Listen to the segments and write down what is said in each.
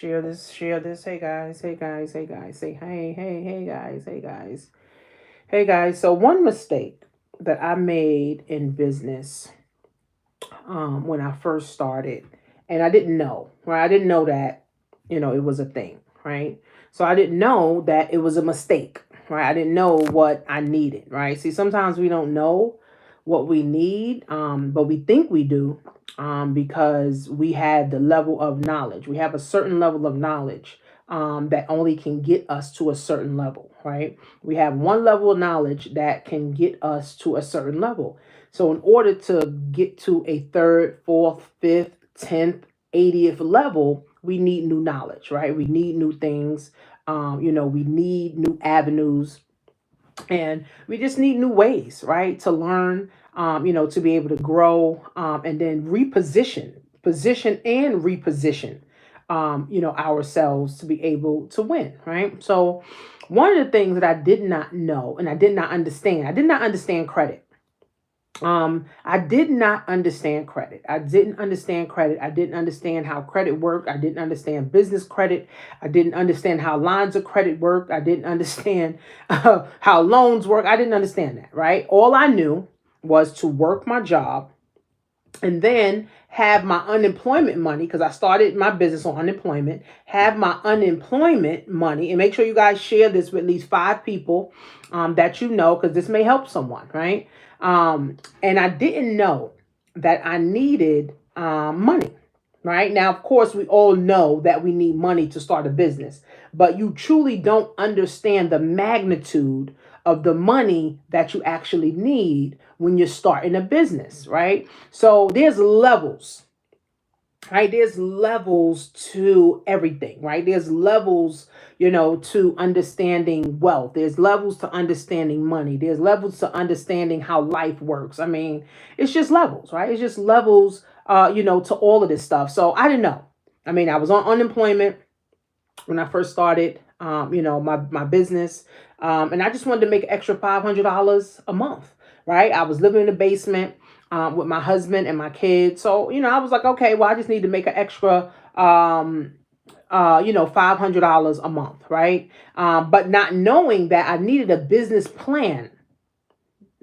Share this, share this. Hey guys, hey guys, hey guys. Say hey guys, hey guys. Hey guys. So one mistake that I made in business when I first started, and I didn't know, right? I didn't know that, it was a thing, right? So I didn't know that it was a mistake, right? I didn't know what I needed, right? See, sometimes we don't know what we need, but we think we do, because we have the level of knowledge. We have a certain level of knowledge, that only can get us to a certain level, right? We have one level of knowledge that can get us to a certain level. So, in order to get to a third, fourth, fifth, 10th, 80th level, we need new knowledge, right? We need new things. We need new avenues, and we just need new ways, right, to learn, to be able to grow, and then position and reposition, ourselves to be able to win, right? So, one of the things that I did not know and I did not understand credit. I did not understand credit. I didn't understand credit. I didn't understand how credit worked. I didn't understand business credit. I didn't understand how lines of credit worked. I didn't understand how loans work. I didn't understand that, right? All I knew was to work my job and then have my unemployment money, because I started my business on unemployment, have my unemployment money, and make sure you guys share this with at least five people, that you know, because this may help someone, right? And I didn't know that I needed money. Right now, of course, we all know that we need money to start a business, but you truly don't understand the magnitude of the money that you actually need when you're starting a business, right? So there's levels, right? There's levels to everything, right? There's levels, to understanding wealth. There's levels to understanding money. There's levels to understanding how life works. I mean, it's just levels, right? It's just levels, to all of this stuff. So I didn't know. I mean, I was on unemployment when I first started, my business. And I just wanted to make an extra $500 a month, right? I was living in the basement, with my husband and my kids. So, I was like, okay, well, I just need to make an extra, $500 a month, right? But not knowing that I needed a business plan.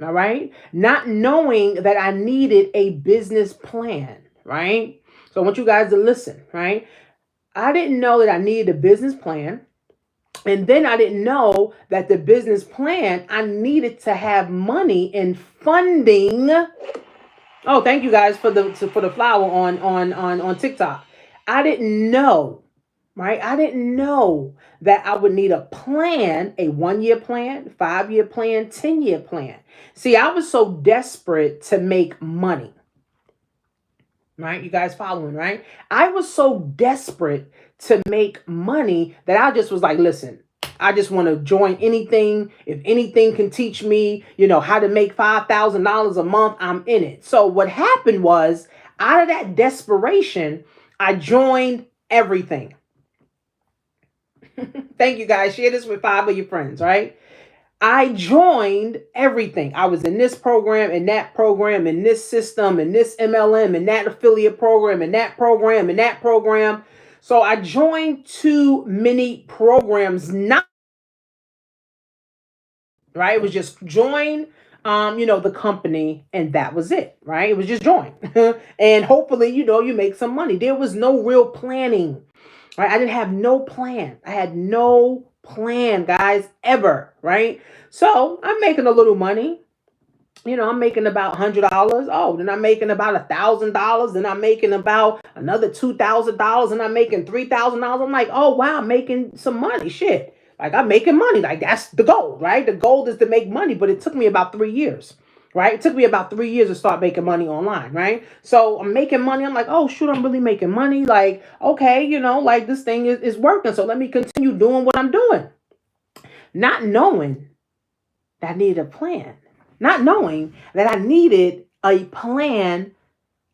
All right. Not knowing that I needed a business plan, right? So I want you guys to listen, right? I didn't know that I needed a business plan. And then I didn't know that the business plan, I needed to have money and funding. Oh, thank you guys for the flower on TikTok. I didn't know, right? I didn't know that I would need a plan, a 1 year plan, 5 year plan, 10 year plan. See, I was so desperate to make money, right? You guys following, right? I was so desperate to make money that I just was like, listen, I just want to join anything. If anything can teach me, how to make $5,000 a month, I'm in it. So what happened was, out of that desperation, I joined everything. Thank you guys. Share this with five of your friends, right? I joined everything. I was in this program, in that program, in this system, in this MLM, in that affiliate program, in that program, in that program. So I joined too many programs, not right. It was just join, the company, and that was it, right? It was just join, and hopefully, you make some money. There was no real planning, right? I didn't have no plan. I had no plan, guys, ever, right? So I'm making a little money. I'm making about $100. Oh, then I'm making about $1,000. Then I'm making about another $2,000, and I'm making $3,000. I'm like, oh wow, I'm making some money. Shit, like I'm making money. Like that's the goal, right? The goal is to make money, but it took me about 3 years. Right? It took me about 3 years to start making money online, right? So I'm making money. I'm like, oh shoot, I'm really making money. Like, okay, like this thing is working. So let me continue doing what I'm doing. Not knowing that I needed a plan. Not knowing that I needed a plan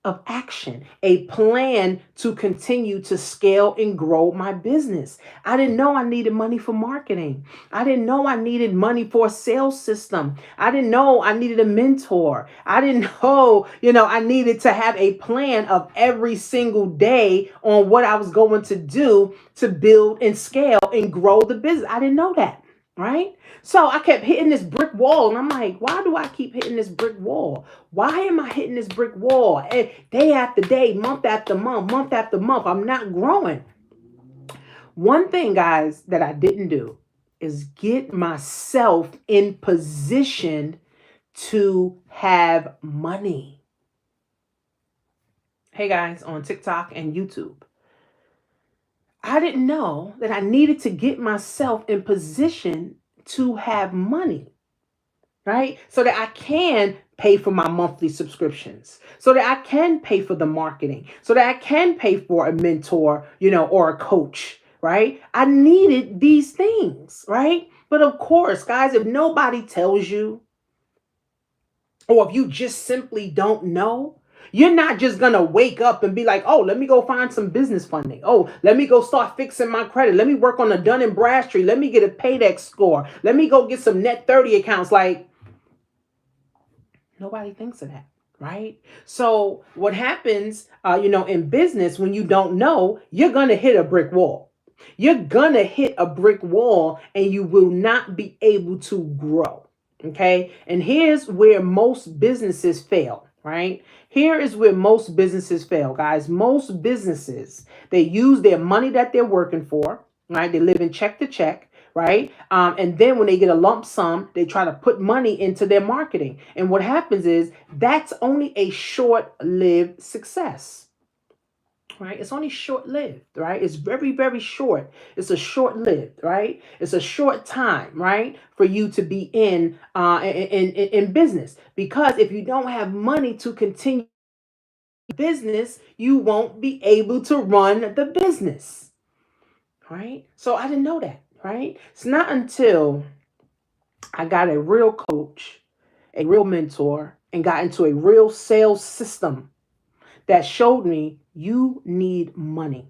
of action, a plan to continue to scale and grow my business. I didn't know I needed money for marketing. I didn't know I needed money for a sales system. I didn't know I needed a mentor. I didn't know, I needed to have a plan of every single day on what I was going to do to build and scale and grow the business. I didn't know that. Right? So I kept hitting this brick wall, and I'm like, why do I keep hitting this brick wall? Why am I hitting this brick wall? And day after day, month after month, month after month, I'm not growing. One thing, guys, that I didn't do is get myself in position to have money. Hey, guys, on TikTok and YouTube, I didn't know that I needed to get myself in position to have money, right? So that I can pay for my monthly subscriptions, so that I can pay for the marketing, so that I can pay for a mentor, or a coach, right? I needed these things, right? But of course, guys, if nobody tells you, or if you just simply don't know, you're not just going to wake up and be like, oh, let me go find some business funding. Oh, let me go start fixing my credit. Let me work on a Dun and Bradstreet. Let me get a Paydex score. Let me go get some Net 30 accounts. Like, nobody thinks of that, right? So what happens, in business, when you don't know, you're going to hit a brick wall. You're going to hit a brick wall and you will not be able to grow. Okay. And here's where most businesses fail, right? Here is where most businesses fail, guys. Most businesses, they use their money that they're working for, right? They live in check to check, right? And then when they get a lump sum, they try to put money into their marketing. And what happens is that's only a short-lived success. Right? It's only short-lived, right? It's very, very short. It's a short-lived, right? It's a short time, right, for you to be in business. Because if you don't have money to continue business, you won't be able to run the business, right? So I didn't know that, right? It's not until I got a real coach, a real mentor, and got into a real sales system that showed me you need money.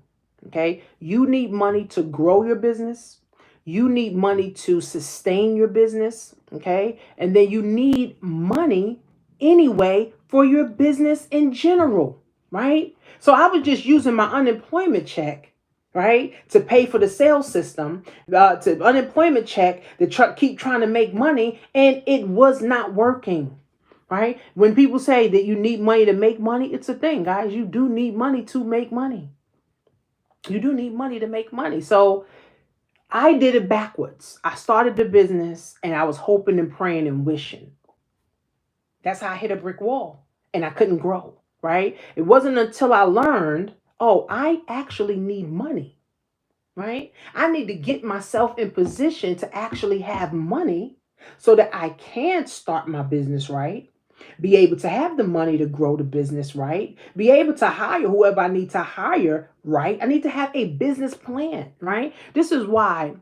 Okay. You need money to grow your business. You need money to sustain your business. Okay. And then you need money anyway for your business in general. Right. So I was just using my unemployment check, right, to pay for the sales system, to unemployment check to keep trying to make money. And it was not working. Right? When people say that you need money to make money, it's a thing, guys. You do need money to make money. You do need money to make money. So I did it backwards. I started the business and I was hoping and praying and wishing. That's how I hit a brick wall and I couldn't grow, right? It wasn't until I learned, oh, I actually need money, right? I need to get myself in position to actually have money so that I can start my business right, be able to have the money to grow the business right, be able to hire whoever I need to hire right. I need to have a business plan, right? This is why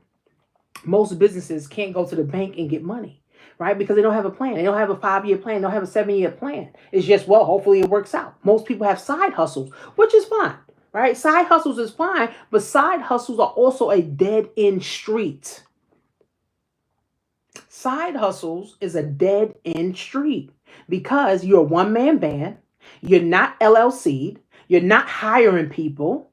most businesses can't go to the bank and get money, right? Because they don't have a plan. They don't have a 5-year plan. They don't have a 7-year plan. It's just, well, hopefully it works out. Most people have side hustles, which is fine, right? Side hustles is fine, but side hustles are also a dead end street. Side hustles is a dead end street because you're a one man band. You're not LLC'd. You're not hiring people,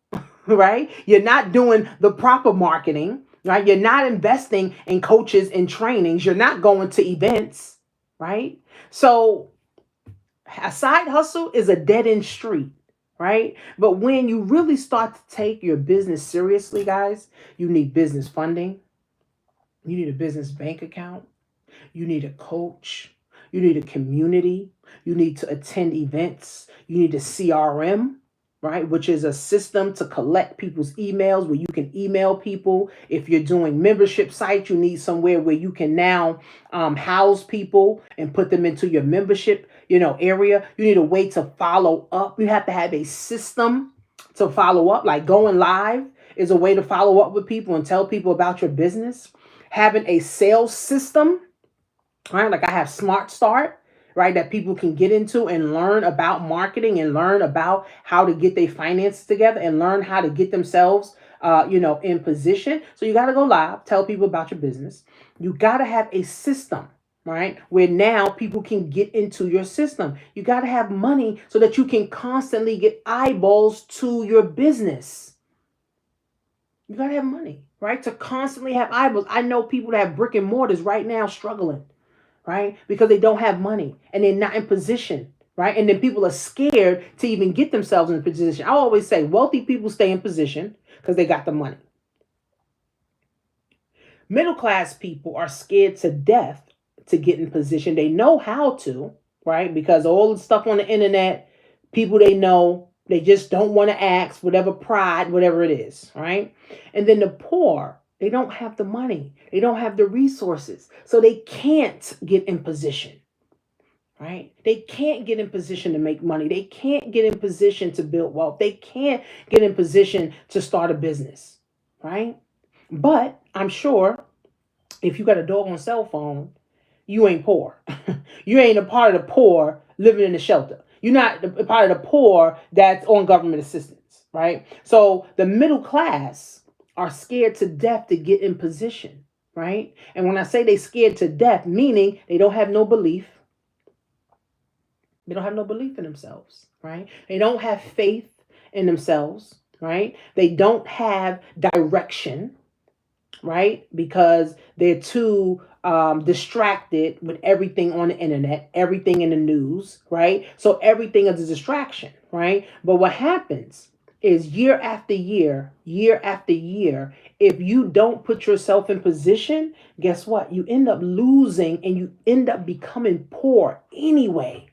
right? You're not doing the proper marketing, right? You're not investing in coaches and trainings. You're not going to events, right? So a side hustle is a dead end street, right? But when you really start to take your business seriously, guys, you need business funding. You need a business bank account. You need a coach. You need a community. You need to attend events. You need a CRM, right? Which is a system to collect people's emails where you can email people. If you're doing membership sites, you need somewhere where you can now house people and put them into your membership, area. You need a way to follow up. You have to have a system to follow up. Like going live is a way to follow up with people and tell people about your business. Having a sales system, right? Like I have Smart Start, right? That people can get into and learn about marketing and learn about how to get their finances together and learn how to get themselves, in position. So you got to go live, tell people about your business. You got to have a system, right? Where now people can get into your system. You got to have money so that you can constantly get eyeballs to your business. You got to have money, right? To constantly have eyeballs. I know people that have brick and mortars right now struggling, right? Because they don't have money and they're not in position, right? And then people are scared to even get themselves in position. I always say wealthy people stay in position because they got the money. Middle class people are scared to death to get in position. They know how to, right? Because all the stuff on the internet, people they know, they just don't want to ask, whatever pride, whatever it is, right? And then the poor, they don't have the money, they don't have the resources, so they can't get in position, right? They can't get in position to make money. They can't get in position to build wealth. They can't get in position to start a business, right? But I'm sure if you got a dog on cell phone, you ain't poor. You ain't a part of the poor living in a shelter. You're not a part of the poor that's on government assistance, right? So the middle class are scared to death to get in position, right? And when I say they scared to death, meaning they don't have no belief. They don't have no belief in themselves, right? They don't have faith in themselves, right? They don't have direction, right? Because they're too distracted with everything on the internet, everything in the news, right? So everything is a distraction, right? But what happens is year after year, if you don't put yourself in position, guess what? You end up losing and you end up becoming poor anyway.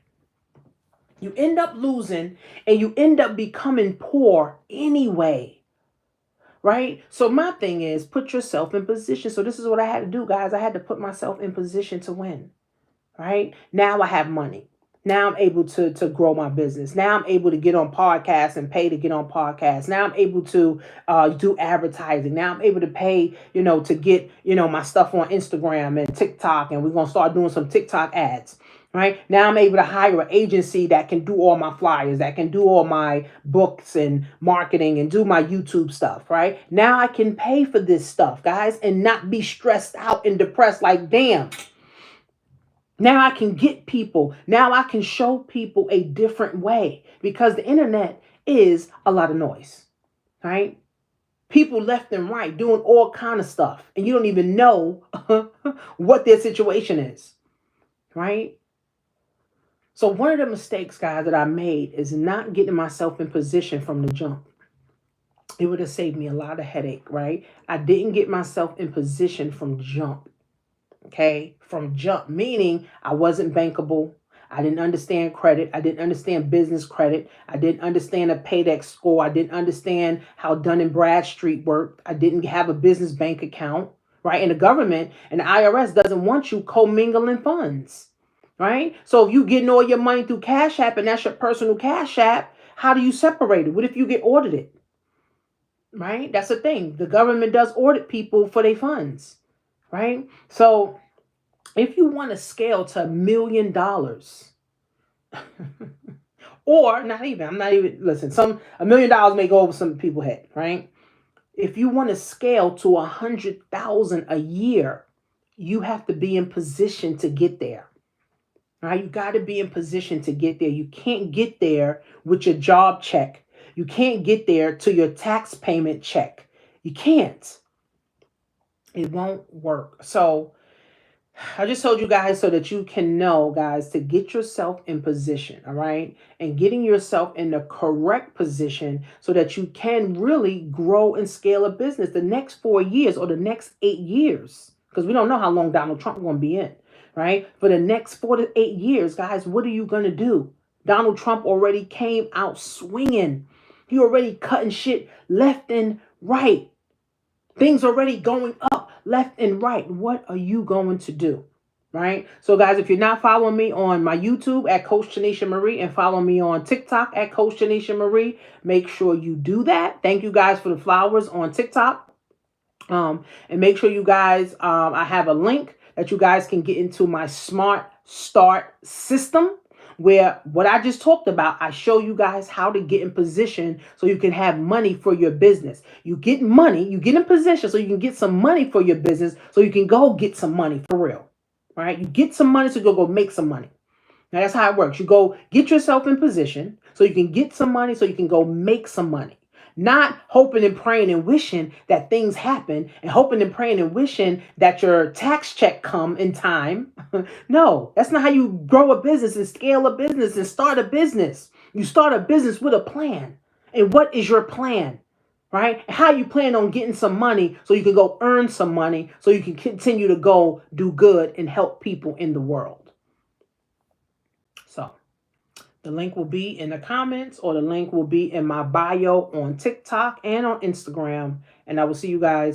You end up losing and you end up becoming poor anyway. Right? So my thing is put yourself in position. So this is what I had to do, guys. I had to put myself in position to win. Right? Now I have money. Now I'm able to grow my business. Now I'm able to get on podcasts and pay to get on podcasts. Now I'm able to do advertising. Now I'm able to pay, to get, my stuff on Instagram and TikTok. And we're going to start doing some TikTok ads. Right? Now I'm able to hire an agency that can do all my flyers, that can do all my books and marketing and do my YouTube stuff. Right? Now I can pay for this stuff, guys, and not be stressed out and depressed like, damn. Now I can get people. Now I can show people a different way because the internet is a lot of noise, right? People left and right doing all kind of stuff, and you don't even know what their situation is, right? So one of the mistakes, guys, that I made is not getting myself in position from the jump. It would have saved me a lot of headache, right? I didn't get myself in position from jump. Okay, from jump, meaning I wasn't bankable. I didn't understand credit. I didn't understand business credit. I didn't understand a paydex score. I didn't understand how Dun and Bradstreet worked. I didn't have a business bank account, right? And the government and the IRS doesn't want you commingling funds, right? So if you getting all your money through Cash App and that's your personal Cash App, how do you separate it? What if you get audited, right? That's the thing. The government does audit people for their funds. Right? So if you want to scale to $1 million, or I'm not even, listen, $1 million may go over some people's head, right? If you want to scale to 100,000 a year, you have to be in position to get there. Right? You got to be in position to get there. You can't get there with your job check. You can't get there to your tax payment check. You can't. It won't work. So I just told you guys so that you can know, guys, to get yourself in position, all right? And getting yourself in the correct position so that you can really grow and scale a business the next 4 years or the next 8 years. Because we don't know how long Donald Trump is going to be in, right? For the next 4 to 8 years, guys, what are you going to do? Donald Trump already came out swinging. He already cutting shit left and right. Things already going up left and right. What are you going to do? Right? So guys, if you're not following me on my YouTube at Coach Tanisha Marie and follow me on TikTok at Coach Tanisha Marie, make sure you do that. Thank you guys for the flowers on TikTok. And make sure you guys, I have a link that you guys can get into my smart start system where what I just talked about, I show you guys how to get in position so you can have money for your business. You get money, you get in position so you can get some money for your business so you can go get some money for real. Right? You get some money so you can go make some money. Now that's how it works. You go get yourself in position so you can get some money so you can go make some money. Not hoping and praying and wishing that things happen and hoping and praying and wishing that your tax check come in time. No, that's not how you grow a business and scale a business and start a business. You start a business with a plan. And what is your plan? Right? How you plan on getting some money so you can go earn some money so you can continue to go do good and help people in the world. So the link will be in the comments or the link will be in my bio on TikTok and on Instagram. And I will see you guys